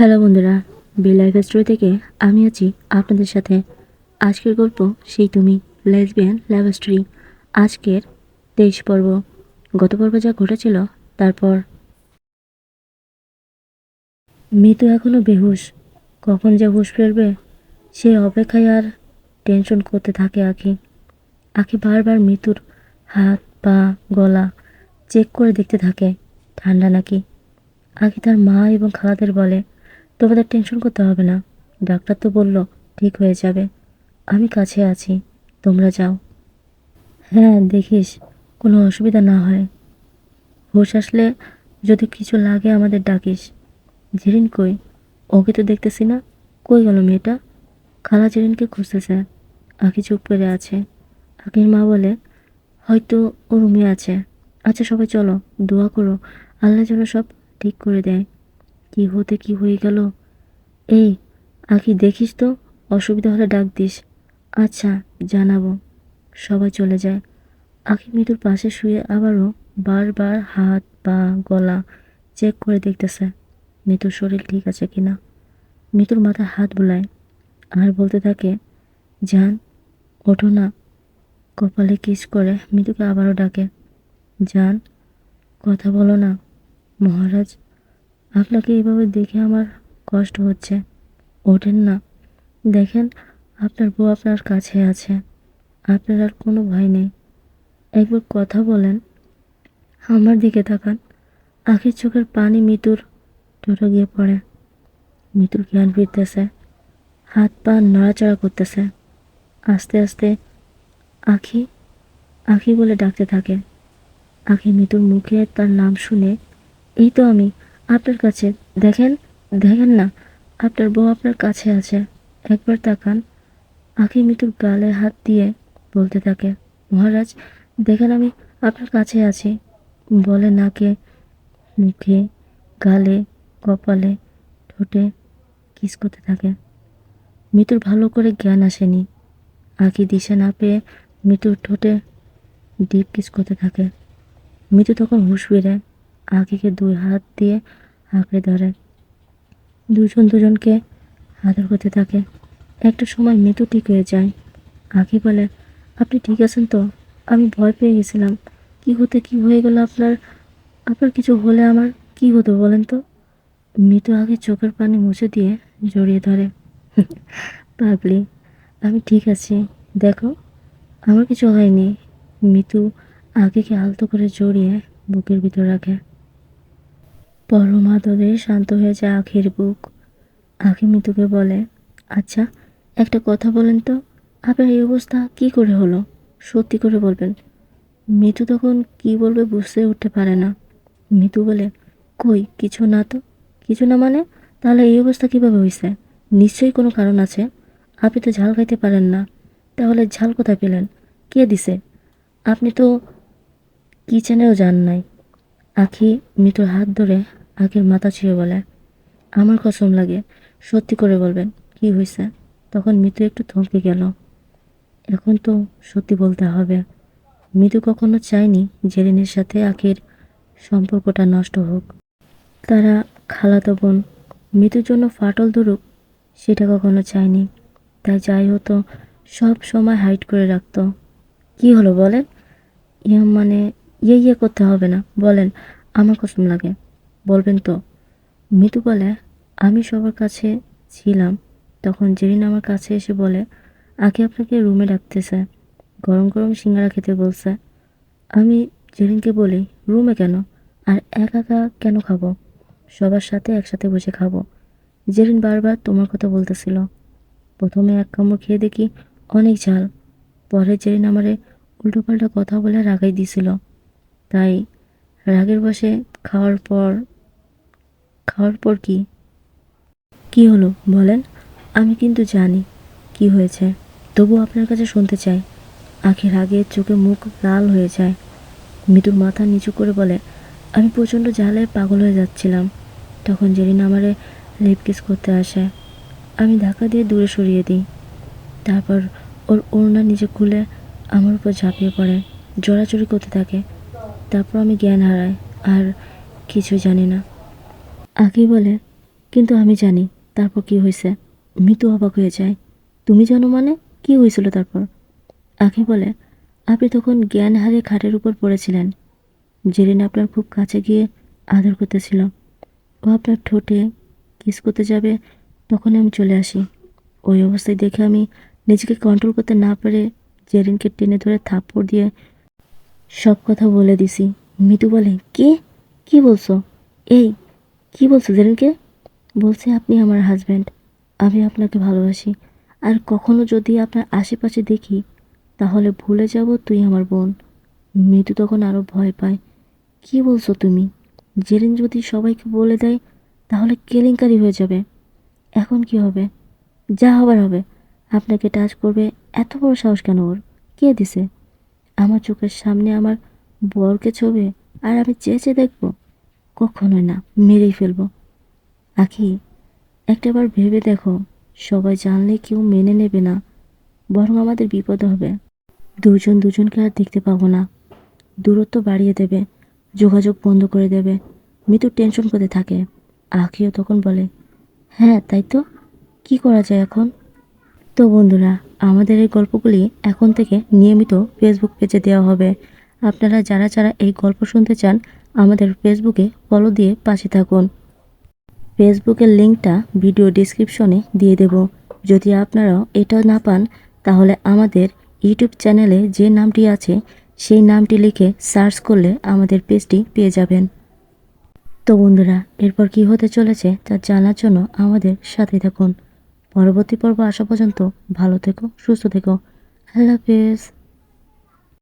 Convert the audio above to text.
Hello বন্ধুরা, B life story থেকে আমি আছি আপনাদের সাথে। আজকের গল্প সেই তুমি, লেসবিয়ান লাভ স্টোরি। আজকের 23 পর্ব। গত পর্বে যা ঘটেছিল তারপর। মিতু এখনো বেহুশ, কখন যে হুঁশ ফিরবে সেই অপেক্ষায় আর টেনশন করতে থাকে আঁখি। আঁখি বারবার মিতুর হাত পা গলা চেক করে দেখতে থাকে ঠান্ডা নাকি। আঁখি তার মা এবং খালাদের বলে, তোমাদের টেনশন করতে হবে না, ডাক্তার তো বলল ঠিক হয়ে যাবে, আমি কাছে আছি, তোমরা যাও। হ্যাঁ দেখিস কোনো অসুবিধা না হয়, হুঁশ আসলে যদি কিছু লাগে আমাদের ডাকিস। জেরিন কই? ওকে তো দেখতেছি না, কই গেল মেয়েটা? খালা জেরিনকে খুঁজতেছে। আঁখি চুপ করে আছে। আঁখির মা বলে, হয়তো ও রুমে আছে। আচ্ছা সবাই চলো, দোয়া করো আল্লাহ যেন সব ঠিক করে দেয়। কি হতে কি হয়ে গেল। এই আঁখি দেখিস তো, অসুবিধা হলে ডাক দিস। আচ্ছা জানাবো। সবাই চলে যায়। আঁখি মৃদুর পাশে শুয়ে আবারও বারবার হাত পা গলা চেক করে দেখতেছে মৃদুর শরীর ঠিক আছে কিনা। মৃদুর মাথায় হাত বুলায় আর বলতে থাকে, জান ওঠো না। কপালে কিস করে মৃদুকে আবারও ডাকে, জান কথা বলো না। মহারাজ, আপনাকে এভাবে দেখে আমার কষ্ট হচ্ছে, ওঠেন না। দেখেন আপনার বউ আপনার কাছে আছে, আপনার আর কোনো ভয় নেই। একবার কথা বলেন, আমার দিকে তাকান। আখির চোখের পানি মিতুর ঠোঁটে গিয়ে পড়ে। মিতুর জ্ঞান ফিরতেছে, হাত পা নড়াচড়া করতেছে। আস্তে আস্তে আখি আখি বলে ডাকতে থাকে। আখি মিতুর মুখে তার নাম শুনে, এই তো আমি আপনার কাছে, দেখেন দেখেন না, আপনার বউ আপনার কাছে আছে, একবার তাকান। আঁখি মিতুর গালে হাত দিয়ে বলতে থাকে, মহারাজ দেখেন আমি আপনার কাছে আছি। বলে নাকে মুখে গালে কপালে ঠোঁটে কিস করতে থাকে। মিতুর ভালো করে জ্ঞান আসেনি। আঁখি দিশে না পেয়ে মিতুর ঠোঁটে ডিপ কিস করতে থাকে। মিতু তখন হুঁশ ফিরে আঁখিকে দুই হাত দিয়ে আঁকড়ে ধরে। দুজন দুজনকে আদর করতে থাকে। একটা সময় মিতু ঠিক হয়ে যায়। আঁখি বলে, আপনি ঠিক আছেন তো? আমি ভয় পেয়ে গেছিলাম, কি হতে কি হয়ে গেল আপনার। আপনার কিছু হলে আমার কি হতো বলেন তো? মিতু আগে চোখের পানি মুছে দিয়ে জড়িয়ে ধরে। পাগলি, আমি ঠিক আছি, দেখো আমার কিছু হয়নি। মিতু আগেকে আলতো করে জড়িয়ে বুকের ভিতর রাখে। পরম আদরে শান্ত হয়ে যায় আখির বুক। আখি মিতুকে বলে, আচ্ছা একটা কথা বলেন তো, আপনার এই অবস্থা কি করে হলো? সত্যি করে বলবেন। মিতু তখন কি বলবে বুঝতে উঠতে পারে না। মিতু বলে, কই কিছু না তো। কিছু না মানে? তাহলে এই অবস্থা কিভাবে হয়েছে? নিশ্চয়ই কোনো কারণ আছে। আপনি তো ঝাল খাইতে পারেন না, তাহলে ঝাল কোথায় পেলেন? কে দিছে? আপনি তো কিচেনেও যান নাই। আখি মিতুর হাত ধরে আখির মাথা ছুঁয়ে বলে, আমার কসম লাগে, সত্যি করে বলবেন কি হয়েছে। তখন মিতু একটু থমকে গেল। এখন তো সত্যি বলতে হবে। মিতু কখনো চায়নি জেরিনের সাথে আখির সম্পর্কটা নষ্ট হোক। তারা খালাতো বোন, মিতুর জন্য ফাটল ধরুক সেটা কখনো চায়নি। তাই যাই হতো সব সময় হাইড করে রাখতো। কি হলো বলেন? মানে ইয়ে করতে হবে না, বলেন, আমার কসম লাগে, বলবেন তো? মিতু বলে, আমি সবার কাছে ছিলাম, তখন জেরিন আমার কাছে এসে বলে, আগে আপনাকে রুমে ডাকতেছে, গরম গরম সিঙ্গারা খেতে বলছে। আমি জেরিনকে বলি, রুমে কেন? আর একা একা কেন খাবো? সবার সাথে একসাথে বসে খাবো। জেরিন বারবার তোমার কথা বলতেছিল। প্রথমে এক কামড় খেয়ে দেখি অনেক ঝাল। পরে জেরিন আমারে উল্টোপাল্টা কথা বলে রাগাই দিছিল। তাই রাগের বশে খাওয়ার পর কি? কি হলো বলেন? আমি কিন্তু জানি কি হয়েছে, তবু আপনার কাছে শুনতে চাই। আখের আগে চোখে মুখ লাল হয়ে যায়। মিতুর মাথা নিচু করে বলে, আমি প্রচণ্ড জ্বালায় পাগল হয়ে যাচ্ছিলাম। তখন জেরিন আমারে লিপ কিস করতে আসে। আমি ধাক্কা দিয়ে দূরে সরিয়ে দিই। তারপর ওর ওড়না নিচে খুলে আমার উপর ঝাঁপিয়ে পড়ে, জড়াজড়ি করতে থাকে। তারপর আমি জ্ঞান হারাই আর কিছু জানি না। আঁখি বলে, কিন্তু আমি জানি তারপর কি হয়েছে। মিতু অবাক হয়ে যায়। তুমি জানো মানে? কি হয়েছিল তারপর? আখি বলে, আপনি তখন জ্ঞান হারিয়ে খাটের উপর পড়েছিলেন। জেরিন আপনার খুব কাছে গিয়ে আদর করতেছিল। ও আপনার ঠোঁটে কিস করতে যাবে, তখন আমি চলে আসি। ওই অবস্থায় দেখে আমি নিজেকে কন্ট্রোল করতে না পেরে জেরিনকে টেনে ধরে থাপ্পড় দিয়ে সব কথা বলে দিছি। মিতু বলে, কি? কি বলছো? এই, কি বলছো জেরিনকে? বলছে আপনি আমার হাজব্যান্ড, আমি আপনাকে ভালোবাসি, আর কখনো যদি আপনার আশেপাশে দেখি তাহলে ভুলে যাব তুই আমার বোন। মিতু তখন আরো ভয় পায়। কি বলছো তুমি? জেরিন যদি সবাইকে বলে দেয় তাহলে কেলেঙ্কারি হয়ে যাবে। এখন কি হবে? যা হবার হবে। আপনাকে টাচ করবে, এত বড় সাহস কেন ওর? কে দিছে? আমার চোখের সামনে আমার বরকে ছবে, আর আমি চেয়ে চেয়ে দেখবো? কখনোই না, মেরেই ফেলবো। আখি, একটাবার ভেবে দেখো, সবাই জানলে কেউ মেনে নেবে না, বরং আমাদের বিপদ হবে। দুজন দুজনকে আর দেখতে পাবো না, দূরত্ব বাড়িয়ে দেবে, যোগাযোগ বন্ধ করে দেবে। মৃত্যু টেনশন করতে থাকে। আখিও তখন বলে, হ্যাঁ তাই তো, কি করা যায় এখন? তো বন্ধুরা, আমাদের এই গল্পগুলি এখন থেকে নিয়মিত ফেসবুক পেজে দেওয়া হবে। আপনারা যারা যারা এই গল্প শুনতে চান, আমাদের ফেসবুকে ফলো দিয়ে পাশে থাকুন। ফেসবুকের লিঙ্কটা ভিডিও ডিসক্রিপশনে দিয়ে দেব। যদি আপনারাও এটা না পান, তাহলে আমাদের ইউটিউব চ্যানেলে যে নামটি আছে সেই নামটি লিখে সার্চ করলে আমাদের পেজটি পেয়ে যাবেন। তো বন্ধুরা, এরপর কি হতে চলেছে তা জানার জন্য আমাদের সাথে থাকুন। পরবর্তী পর্ব আসা পর্যন্ত ভালো থেকো, সুস্থ থেকো। আল্লাহ হাফেজ।